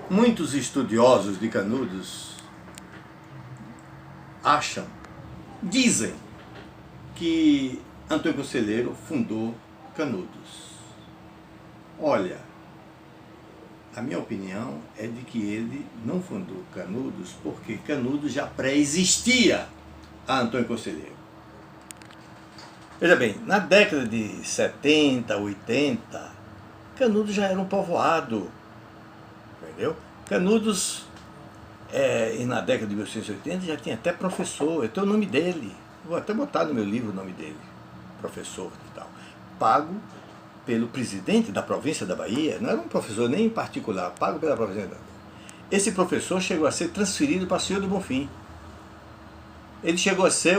Muitos estudiosos de Canudos dizem que Antônio Conselheiro fundou Canudos. Olha, a minha opinião é de que ele não fundou Canudos porque Canudos já pré-existia a Antônio Conselheiro. Veja bem, na década de 70, 80, Canudos já era um povoado, entendeu? Canudos, e na década de 1980 já tinha até professor, eu tenho o nome dele, vou até botar no meu livro o nome dele, professor e tal, pago pelo presidente da província da Bahia, não era um professor nem particular, pago pela província da Bahia. Esse professor chegou a ser transferido para Senhor do Bonfim. Ele chegou a ser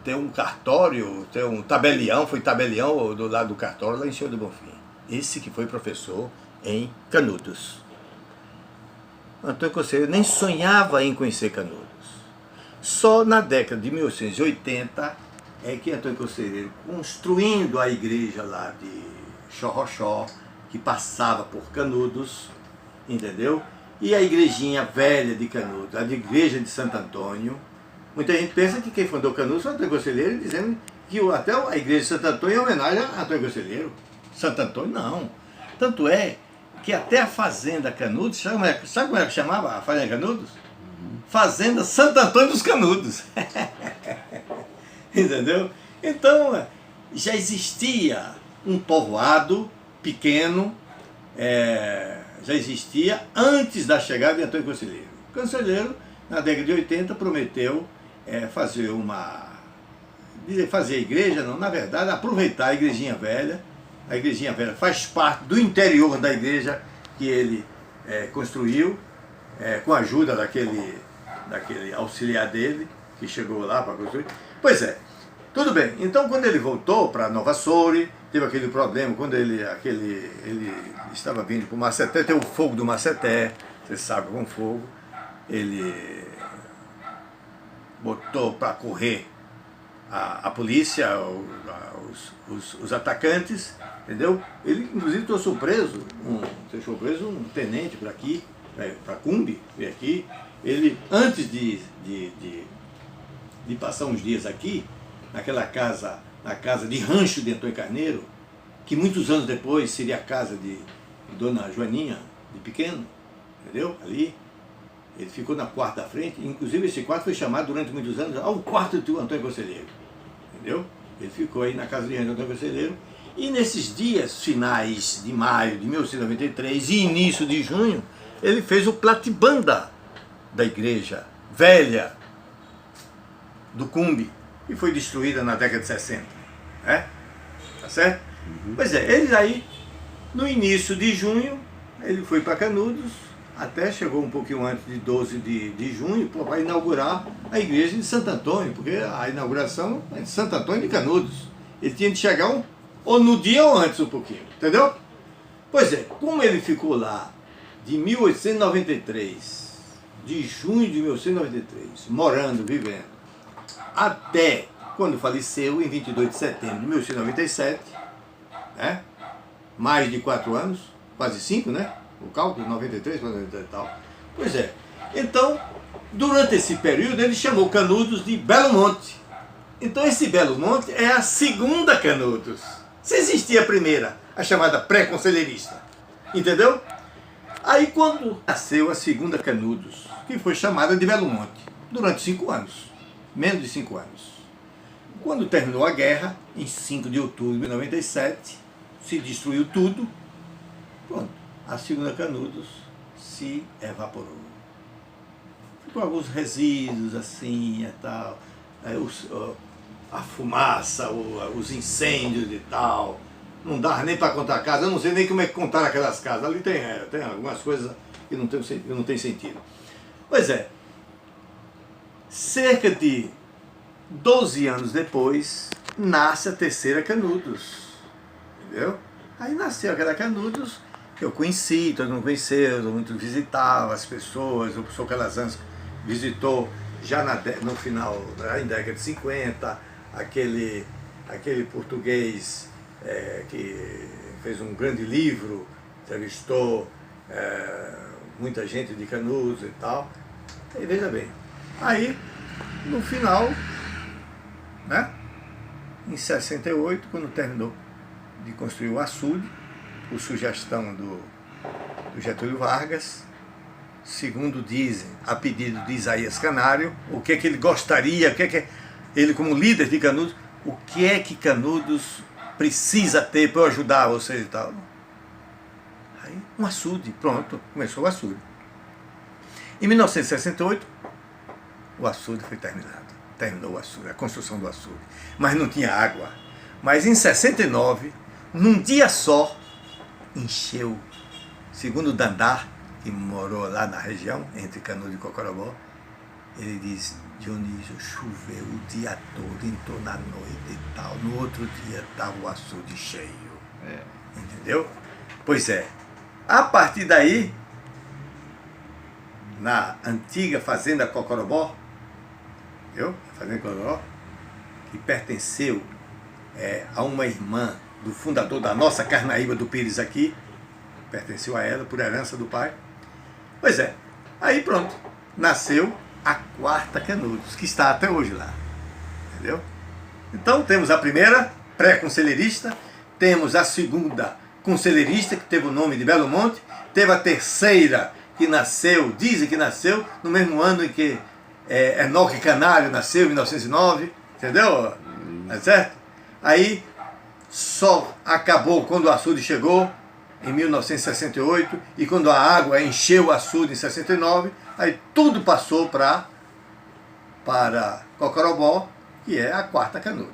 ter um cartório, ter um tabelião, foi tabelião do lado do cartório lá em Senhor do Bonfim. Esse que foi professor em Canudos. Antônio Conselheiro nem sonhava em conhecer Canudos. Só na década de 1880 é que Antônio Conselheiro, construindo a igreja lá de Xorroxó, que passava por Canudos, entendeu? E a igrejinha velha de Canudos, a igreja de Santo Antônio. Muita gente pensa que quem fundou Canudos foi Antônio Conselheiro, dizendo que até a igreja de Santo Antônio é homenagem a Antônio Conselheiro. Santo Antônio não. Tanto é que até a fazenda Canudos, sabe como é que chamava a fazenda Canudos? Fazenda Santo Antônio dos Canudos. Entendeu? Então, já existia um povoado pequeno, já existia antes da chegada de Antônio Conselheiro. O Conselheiro, na década de 80, prometeu fazer a igreja, não, na verdade, aproveitar a igrejinha velha. A igrejinha velha faz parte do interior da igreja que ele construiu, com a ajuda daquele auxiliar dele, que chegou lá para construir. Pois é, tudo bem. Então, quando ele voltou para Nova Soure, teve aquele problema, quando ele estava vindo para o Maceté, tem o fogo do Maceté, você sabe, com fogo, ele botou para correr a polícia, os atacantes, entendeu? Ele, inclusive, deixou preso um tenente para aqui, para Cumbe, veio aqui. Ele, antes de passar uns dias aqui, naquela casa, na casa de rancho de Antônio Carneiro, que muitos anos depois seria a casa de Dona Joaninha, de Pequeno, entendeu? Ali, ele ficou na quarto da frente, inclusive esse quarto foi chamado durante muitos anos ao quarto do Antônio Conselheiro, entendeu? Ele ficou aí na casa de Antônio Conselheiro, e nesses dias finais de maio de 1893 e início de junho, ele fez o platibanda da igreja velha do Cumbe, que foi destruída na década de 60, né? Tá certo? Pois é, ele aí, no início de junho, ele foi para Canudos, até chegou um pouquinho antes de 12 de junho, para inaugurar a igreja de Santo Antônio, porque a inauguração é de Santo Antônio de Canudos. Ele tinha de chegar ou no dia ou antes um pouquinho, entendeu? Pois é, como ele ficou lá de 1893, de junho de 1893, morando, vivendo, até quando faleceu, em 22 de setembro de 1897, né? Mais de 4 anos, quase 5, né? O cálculo, 93, 93 e tal. Pois é. Então, durante esse período, ele chamou Canudos de Belo Monte. Então, esse Belo Monte é a segunda Canudos. Se existia a primeira, a chamada pré-conselheirista. Entendeu? Aí, quando nasceu a segunda Canudos, que foi chamada de Belo Monte, durante 5 anos. Menos de 5 anos. Quando terminou a guerra, em 5 de outubro de 97, se destruiu tudo, pronto, a segunda Canudos se evaporou. Ficou alguns resíduos assim e tal, a fumaça, os incêndios e tal, não dava nem para contar a casa, eu não sei nem como é que contaram aquelas casas, ali tem algumas coisas que não tem sentido. Pois é, cerca de 12 anos depois, nasce a terceira Canudos, entendeu? Aí nasceu aquela Canudos que eu conheci, todo mundo conheceu, todo mundo visitava as pessoas, o professor Calazans visitou já no final, em década de 50, aquele português que fez um grande livro, entrevistou muita gente de Canudos e tal. E veja bem, aí no final, né, em 68, quando terminou de construir o açude, por sugestão do Getúlio Vargas, segundo dizem, a pedido de Isaías Canário, o que é que ele gostaria, o que é que ele, como líder de Canudos, o que é que Canudos precisa ter para eu ajudar vocês e tal. Aí, um açude, pronto, começou o açude. Em 1968, o açude foi terminado. Terminou o açude, a construção do açude. Mas não tinha água. Mas em 69, num dia só, encheu. Segundo o Dandar, que morou lá na região, entre Canudos e Cocorobó, ele diz: Dionísio, choveu o dia todo, entrou na noite e tal. No outro dia estava o açude cheio. Entendeu? Pois é. A partir daí, na antiga fazenda Cocorobó, viu? A fazenda Cocorobó, que pertenceu a uma irmã do fundador da nossa Carnaíba do Pires aqui, pertenceu a ela por herança do pai. Pois é, aí pronto, nasceu a quarta Canudos, que está até hoje lá, entendeu? Então temos a primeira, pré-conselheirista, temos a segunda conselheirista, que teve o nome de Belo Monte, teve a terceira, que nasceu, dizem que nasceu, no mesmo ano em que Enoque Canário nasceu, em 1909, entendeu? É certo? Aí só acabou quando o açude chegou, em 1968, e quando a água encheu o açude em 69, aí tudo passou para Cocorobó, que é a quarta Canudos.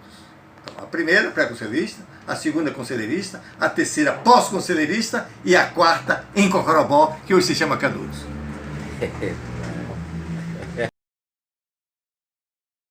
Então, a primeira pré-conselheirista, a segunda conselheirista, a terceira pós-conselheirista e a quarta em Cocorobó, que hoje se chama Canudos.